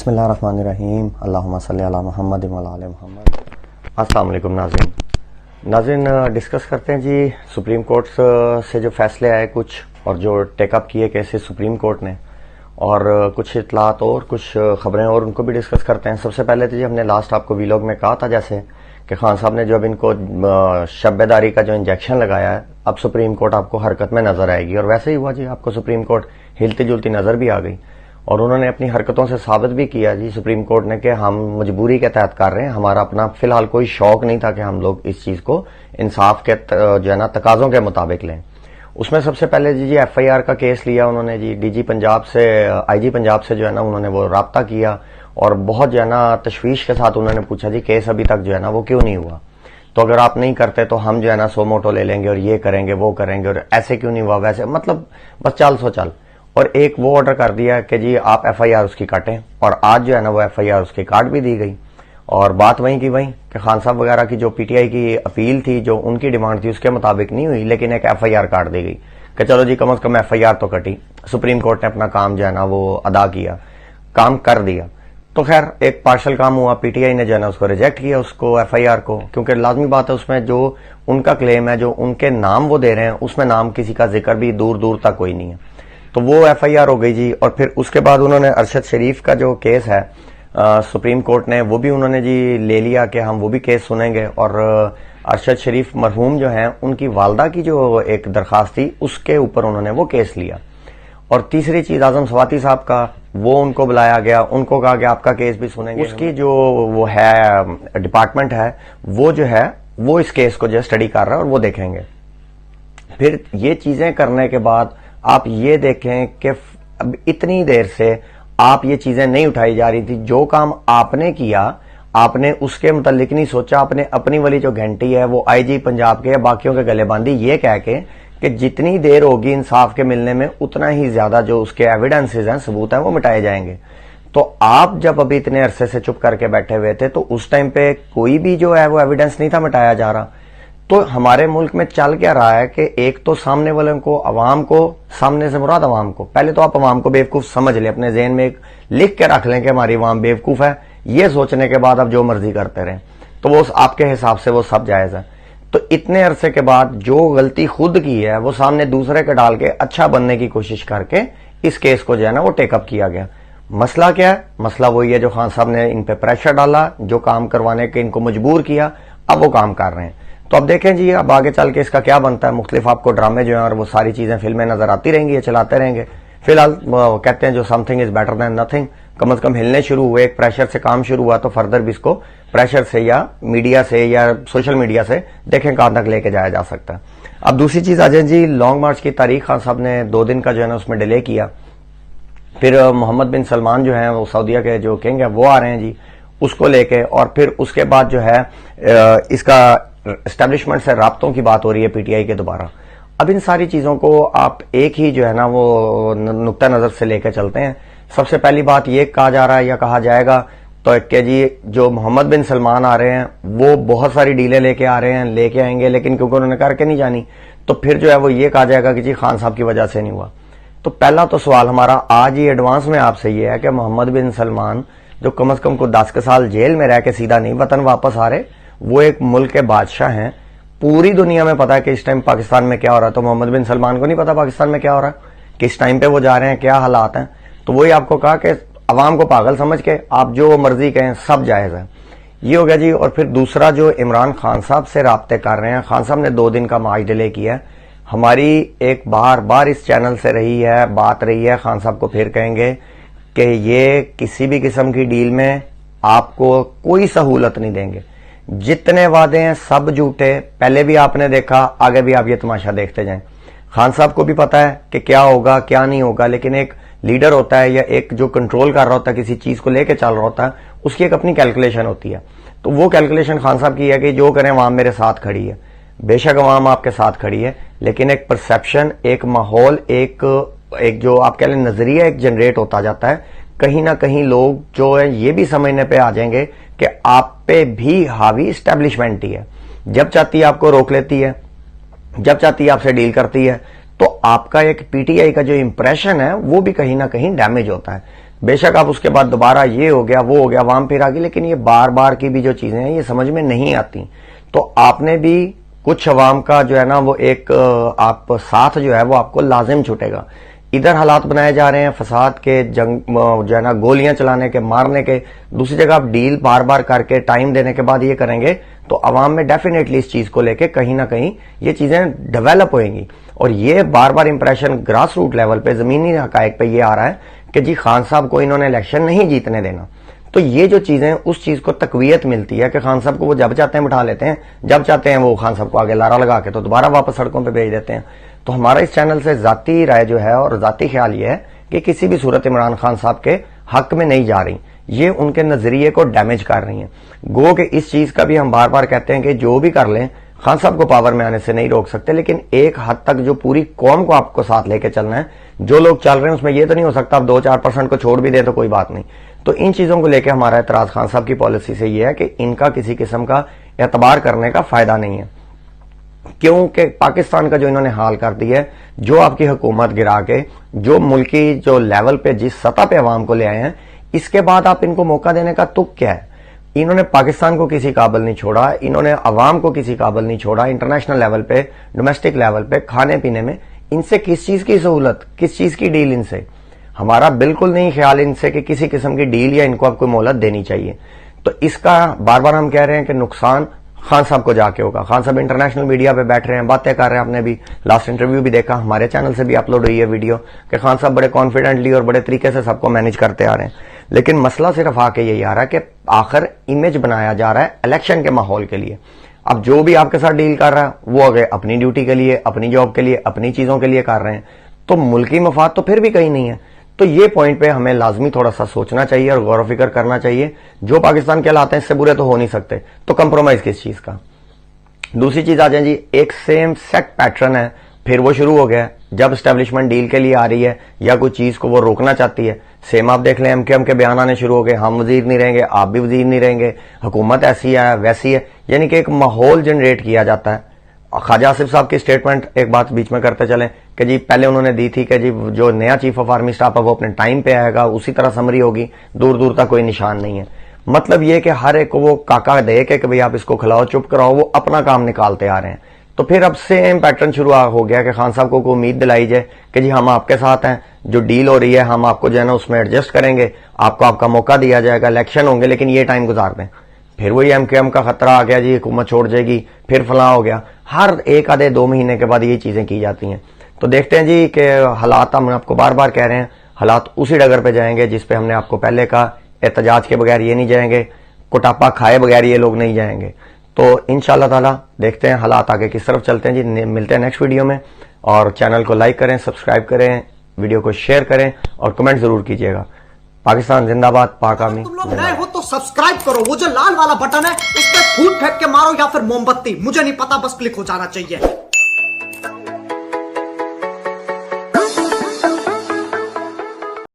بسم اللہ الرحمن الرحیم اللہم صلی علی محمد وعلی آل محمد۔ السلام علیکم ناظرین، ڈسکس کرتے ہیں جی سپریم کورٹ سے جو فیصلے آئے کچھ، اور جو ٹیک اپ کیے کیسے سپریم کورٹ نے، اور کچھ اطلاعات اور کچھ خبریں اور ان کو بھی ڈسکس کرتے ہیں۔ سب سے پہلے تو جی ہم نے لاسٹ آپ کو ویلاگ میں کہا تھا جیسے کہ خان صاحب نے جو اب ان کو شب بیداری کا جو انجیکشن لگایا ہے، اب سپریم کورٹ آپ کو حرکت میں نظر آئے گی، اور ویسے ہی ہوا جی، آپ کو سپریم کورٹ ہلتی جلتی نظر بھی آ گئی، اور انہوں نے اپنی حرکتوں سے ثابت بھی کیا جی سپریم کورٹ نے کہ ہم مجبوری کے تحت کر رہے ہیں، ہمارا اپنا فی الحال کوئی شوق نہیں تھا کہ ہم لوگ اس چیز کو انصاف کے جو ہے نا تقاضوں کے مطابق لیں۔ اس میں سب سے پہلے جی ایف آئی آر کا کیس لیا انہوں نے جی، ڈی جی پنجاب سے آئی جی پنجاب سے جو ہے نا انہوں نے وہ رابطہ کیا، اور بہت جو ہے نا تشویش کے ساتھ انہوں نے پوچھا جی کیس ابھی تک جو ہے نا وہ کیوں نہیں ہوا، تو اگر آپ نہیں کرتے تو ہم جو ہے نا سو موٹو لے لیں گے اور یہ کریں گے وہ کریں گے، اور ایسے کیوں نہیں ہوا ویسے، مطلب بس چال سو چل، اور ایک وہ آرڈر کر دیا کہ جی آپ ایف آئی آر اس کی کاٹیں، اور آج جو ہے نا وہ ایف آئی آر اس کی کاٹ بھی دی گئی، اور بات وہیں کی وہیں کہ خان صاحب وغیرہ کی جو پی ٹی آئی کی اپیل تھی، جو ان کی ڈیمانڈ تھی اس کے مطابق نہیں ہوئی، لیکن ایک ایف آئی آر کاٹ دی گئی کہ چلو جی کم از کم ایف آئی آر تو کٹی، سپریم کورٹ نے اپنا کام جو ہے نا وہ ادا کیا، کام کر دیا۔ تو خیر ایک پارشل کام ہوا، پی ٹی آئی نے جو ہے نا اس کو ریجیکٹ کیا، اس کو ایف آئی آر کو، کیونکہ لازمی بات ہے اس میں جو ان کا کلیم ہے، جو ان کے نام وہ دے رہے ہیں، اس میں نام کسی کا ذکر بھی دور دور تک کوئی نہیں ہے، تو وہ ایف آئی آر ہو گئی جی۔ اور پھر اس کے بعد انہوں نے ارشد شریف کا جو کیس ہے سپریم کورٹ نے وہ بھی انہوں نے جی لے لیا کہ ہم وہ بھی کیس سنیں گے، اور ارشد شریف مرحوم جو ہیں ان کی والدہ کی جو ایک درخواست تھی اس کے اوپر انہوں نے وہ کیس لیا۔ اور تیسری چیز اعظم سواتی صاحب کا، وہ ان کو بلایا گیا، ان کو کہا کہ آپ کا کیس بھی سنیں گے، اس کی جو وہ ہے ڈپارٹمنٹ ہے وہ جو ہے وہ اس کیس کو جو ہے اسٹڈی کر رہا ہے اور وہ دیکھیں گے۔ پھر یہ چیزیں کرنے کے بعد آپ یہ دیکھیں کہ اب اتنی دیر سے آپ یہ چیزیں نہیں اٹھائی جا رہی تھی، جو کام آپ نے کیا آپ نے اس کے متعلق نہیں سوچا، آپ نے اپنی والی جو گھنٹی ہے وہ آئی جی پنجاب کے یا باقیوں کے گلے باندھی، یہ کہہ کے کہ جتنی دیر ہوگی انصاف کے ملنے میں اتنا ہی زیادہ جو اس کے ایویڈنسز ہیں، ثبوت ہیں، وہ مٹائے جائیں گے۔ تو آپ جب ابھی اتنے عرصے سے چپ کر کے بیٹھے ہوئے تھے تو اس ٹائم پہ کوئی بھی جو ہے وہ ایویڈنس نہیں تھا مٹایا جا رہا۔ تو ہمارے ملک میں چل کیا رہا ہے کہ ایک تو سامنے والوں کو، عوام کو، سامنے سے مراد عوام کو، پہلے تو آپ عوام کو بیوقوف سمجھ لیں، اپنے ذہن میں ایک لکھ کے رکھ لیں کہ ہماری عوام بیوقوف ہے، یہ سوچنے کے بعد اب جو مرضی کرتے رہیں تو وہ آپ کے حساب سے وہ سب جائز ہے۔ تو اتنے عرصے کے بعد جو غلطی خود کی ہے وہ سامنے دوسرے کے ڈال کے اچھا بننے کی کوشش کر کے اس کیس کو جو ہے نا وہ ٹیک اپ کیا گیا۔ مسئلہ کیا ہے؟ مسئلہ وہی ہے جو خان صاحب نے ان پہ پریشر ڈالا، جو کام کروانے کے ان کو مجبور کیا، اب وہ کام کر رہے ہیں۔ تو اب دیکھیں جی اب آگے چل کے اس کا کیا بنتا ہے، مختلف آپ کو ڈرامے جو ہیں اور وہ ساری چیزیں فلمیں نظر آتی رہیں گی، یہ چلاتے رہیں گے۔ فی الحال کہتے ہیں جو something is better than nothing, کم از کم ہلنے شروع ہوئے، ایک پریشر سے کام شروع ہوا، تو فردر بھی اس کو پریشر سے یا میڈیا سے یا سوشل میڈیا سے دیکھیں کہاں تک لے کے جایا جا سکتا ہے۔ اب دوسری چیز آ جائیں جی، لانگ مارچ کی تاریخ خان صاحب نے 2 دن کا جو ہے نا اس میں ڈیلے کیا۔ پھر محمد بن سلمان جو ہیں وہ سعودیہ کے جو کنگ ہیں وہ آ رہے ہیں جی اس کو لے کے، اور پھر اس کے بعد جو ہے اس کا اسٹیبلشمنٹ سے رابطوں کی بات ہو رہی ہے پی ٹی آئی کے دوبارہ۔ اب ان ساری چیزوں کو آپ ایک ہی جو ہے نا وہ نقطہ نظر سے لے کے چلتے ہیں۔ سب سے پہلی بات یہ کہا جا رہا ہے یا کہا جائے گا تو کہ جی جو محمد بن سلمان آ رہے ہیں وہ بہت ساری ڈیلیں لے کے آ رہے ہیں، لے کے آئیں گے، لیکن کیونکہ انہوں نے کر کے نہیں جانی تو پھر جو ہے وہ یہ کہا جائے گا کہ جی خان صاحب کی وجہ سے نہیں ہوا۔ تو پہلا تو سوال ہمارا آج ہی ایڈوانس میں آپ سے یہ ہے کہ محمد بن سلمان جو کم از کم کو 10 کے سال جیل میں رہ کے سیدھا نہیں وطن واپس آ رہے، وہ ایک ملک کے بادشاہ ہیں، پوری دنیا میں پتا ہے کہ اس ٹائم پاکستان میں کیا ہو رہا ہے، تو محمد بن سلمان کو نہیں پتا پاکستان میں کیا ہو رہا ہے، کس ٹائم پہ وہ جا رہے ہیں، کیا حالات ہیں۔ تو وہی آپ کو کہا کہ عوام کو پاگل سمجھ کے آپ جو مرضی کہیں سب جائز ہے، یہ ہو گیا جی۔ اور پھر دوسرا جو عمران خان صاحب سے رابطے کر رہے ہیں، خان صاحب نے 2 دن کا مارچ ڈیلے کیا ہے، ہماری ایک بار بار اس چینل سے رہی ہے بات رہی ہے، خان صاحب کو پھر کہیں گے کہ یہ کسی بھی قسم کی ڈیل میں آپ کو کوئی سہولت نہیں دیں گے، جتنے وعدے ہیں سب جھوٹے، پہلے بھی آپ نے دیکھا، آگے بھی آپ یہ تماشا دیکھتے جائیں۔ خان صاحب کو بھی پتا ہے کہ کیا ہوگا کیا نہیں ہوگا، لیکن ایک لیڈر ہوتا ہے یا ایک جو کنٹرول کر رہا ہوتا ہے کسی چیز کو لے کے چل رہا ہوتا ہے، اس کی ایک اپنی کیلکولیشن ہوتی ہے۔ تو وہ کیلکولیشن خان صاحب کی ہے کہ جو کریں عوام میرے ساتھ کھڑی ہے، بے شک عوام آپ کے ساتھ کھڑی ہے، لیکن ایک پرسیپشن، ایک ماحول، ایک جو آپ کہہ لیں نظریہ ایک جنریٹ ہوتا جاتا ہے، کہیں نہ کہیں لوگ جو ہے یہ بھی سمجھنے پہ آ جائیں گے کہ آپ پہ بھی حاوی اسٹیبلشمنٹ ہی ہے، جب چاہتی ہے آپ کو روک لیتی ہے، جب چاہتی ہے آپ سے ڈیل کرتی ہے، تو آپ کا ایک پی ٹی آئی کا جو امپریشن ہے وہ بھی کہیں نہ کہیں ڈیمیج ہوتا ہے۔ بے شک آپ اس کے بعد دوبارہ یہ ہو گیا وہ ہو گیا عوام پھر آگی، لیکن یہ بار بار کی بھی جو چیزیں ہیں یہ سمجھ میں نہیں آتی. تو آپ نے بھی کچھ عوام کا جو ہے نا وہ ایک آپ ساتھ جو ہے وہ آپ کو لازم چھوٹے گا. ادھر حالات بنائے جا رہے ہیں فساد کے، جنگ جو ہے نا گولیاں چلانے کے، مارنے کے. دوسری جگہ آپ ڈیل بار بار کر کے ٹائم دینے کے بعد یہ کریں گے تو عوام میں ڈیفینیٹلی اس چیز کو لے کے کہیں نہ کہیں یہ چیزیں ڈیولپ ہوئیں گی. اور یہ بار بار امپریشن گراس روٹ لیول پہ، زمینی حقائق پہ یہ آ رہا ہے کہ جی خان صاحب کو انہوں نے الیکشن نہیں جیتنے دینا. تو یہ جو چیزیں اس چیز کو تقویت ملتی ہے کہ خان صاحب کو وہ جب چاہتے ہیں بٹھا لیتے ہیں، جب چاہتے ہیں وہ خان صاحب کو آگے لارا لگا کے تو دوبارہ واپس سڑکوں پہ بھیج دیتے ہیں. تو ہمارا اس چینل سے ذاتی رائے جو ہے اور ذاتی خیال یہ ہے کہ کسی بھی صورت عمران خان صاحب کے حق میں نہیں جا رہی، یہ ان کے نظریے کو ڈیمیج کر رہی ہیں. گو کہ اس چیز کا بھی ہم بار بار کہتے ہیں کہ جو بھی کر لیں خان صاحب کو پاور میں آنے سے نہیں روک سکتے، لیکن ایک حد تک جو پوری قوم کو آپ کو ساتھ لے کے چلنا ہے، جو لوگ چل رہے ہیں اس میں یہ تو نہیں ہو سکتا آپ 2-4% کو چھوڑ بھی دیں تو کوئی بات نہیں. تو ان چیزوں کو لے کے ہمارا اعتراض خان صاحب کی پالیسی سے یہ ہے کہ ان کا کسی قسم کا اعتبار کرنے کا فائدہ نہیں ہے، کیونکہ پاکستان کا جو انہوں نے حال کر دی ہے، جو آپ کی حکومت گرا کے جو ملکی جو لیول پہ جس سطح پہ عوام کو لے آئے ہیں، اس کے بعد آپ ان کو موقع دینے کا تک کیا ہے؟ انہوں نے پاکستان کو کسی قابل نہیں چھوڑا، انہوں نے عوام کو کسی قابل نہیں چھوڑا. انٹرنیشنل لیول پہ، ڈومیسٹک لیول پہ کھانے پینے میں ان سے کس چیز کی سہولت، کس چیز کی ڈیل ان سے؟ ہمارا بالکل نہیں خیال ان سے کہ کسی قسم کی ڈیل یا ان کو آپ کو مہلت دینی چاہیے. تو اس کا بار بار ہم کہہ رہے ہیں کہ نقصان خان صاحب کو جا کے ہوگا. خان صاحب انٹرنیشنل میڈیا پہ بیٹھ رہے ہیں، باتیں کر رہے ہیں. آپ نے بھی لاسٹ انٹرویو بھی دیکھا، ہمارے چینل سے بھی اپلوڈ ہوئی ہے ویڈیو کہ خان صاحب بڑے کانفیڈنٹلی اور بڑے طریقے سے سب کو مینج کرتے آ رہے ہیں. لیکن مسئلہ صرف آ کے یہی آ رہا ہے کہ آخر امیج بنایا جا رہا ہے الیکشن کے ماحول کے لیے. اب جو بھی آپ کے ساتھ ڈیل کر رہا ہے وہ اگر اپنی ڈیوٹی کے لیے، اپنی جاب کے لیے، اپنی چیزوں کے لیے کر رہے ہیں تو ملکی مفاد تو پھر بھی کہیں نہیں ہے. تو یہ پوائنٹ پہ ہمیں لازمی تھوڑا سا سوچنا چاہیے اور غور و فکر کرنا چاہیے. جو پاکستان کے حالات ہیں اس سے برے تو ہو نہیں سکتے، تو کمپرومائز کس چیز کا؟ دوسری چیز آ جائیں جی، ایک سیم سیٹ پیٹرن ہے، پھر وہ شروع ہو گیا. جب اسٹیبلشمنٹ ڈیل کے لیے آ رہی ہے یا کوئی چیز کو وہ روکنا چاہتی ہے، سیم آپ دیکھ لیں ایم کے بیان آنے شروع ہو گئے، ہم وزیر نہیں رہیں گے، آپ بھی وزیر نہیں رہیں گے، حکومت ایسی ہے ویسی ہے. یعنی کہ ایک ماحول جنریٹ کیا جاتا ہے. خواجہ آصف صاحب کی سٹیٹمنٹ ایک بات بیچ میں کرتے چلیں کہ جی پہلے انہوں نے دی تھی کہ جی جو نیا چیف آف آرمی سٹاف ہے وہ اپنے ٹائم پہ آئے گا، اسی طرح سمری ہوگی، دور دور تک کوئی نشان نہیں ہے. مطلب یہ کہ ہر ایک کو وہ کاکا دے کے بھئی آپ اس کو کھلاؤ چپ کراؤ، وہ اپنا کام نکالتے آ رہے ہیں. تو پھر اب سیم پیٹرن شروع ہو گیا کہ خان صاحب کو امید دلائی جائے کہ جی ہم آپ کے ساتھ ہیں، جو ڈیل ہو رہی ہے ہم آپ کو جو ہے نا اس میں ایڈجسٹ کریں گے، آپ کو آپ کا موقع دیا جائے گا، الیکشن ہوں گے لیکن یہ ٹائم گزار دیں. پھر وہی ایم کا خطرہ آ گیا، جی حکومت چھوڑ جائے گی، پھر فلاں ہو گیا. ہر ایک آدھے 2 مہینے کے بعد یہ چیزیں کی جاتی ہیں. تو دیکھتے ہیں جی کہ حالات، ہم آپ کو بار بار کہہ رہے ہیں، حالات اسی ڈگر پہ جائیں گے جس پہ ہم نے آپ کو پہلے کہا. احتجاج کے بغیر یہ نہیں جائیں گے، کوٹاپا کھائے بغیر یہ لوگ نہیں جائیں گے. تو انشاءاللہ تعالی دیکھتے ہیں حالات آگے کس طرف چلتے ہیں جی. ملتے ہیں نیکسٹ ویڈیو میں، اور چینل کو لائک کریں، سبسکرائب کریں، ویڈیو کو شیئر کریں اور کمنٹ ضرور کیجیے گا. پاکستان زندہ باد، پاک آرمی. تم لوگ نئے ہو تو سبسکرائب کرو، وہ جو لال والا بٹن ہے اس پہ پھوٹ پھینک کے مارو یا پھر موم بتی، مجھے نہیں پتا، بس کلک ہو جانا چاہیے.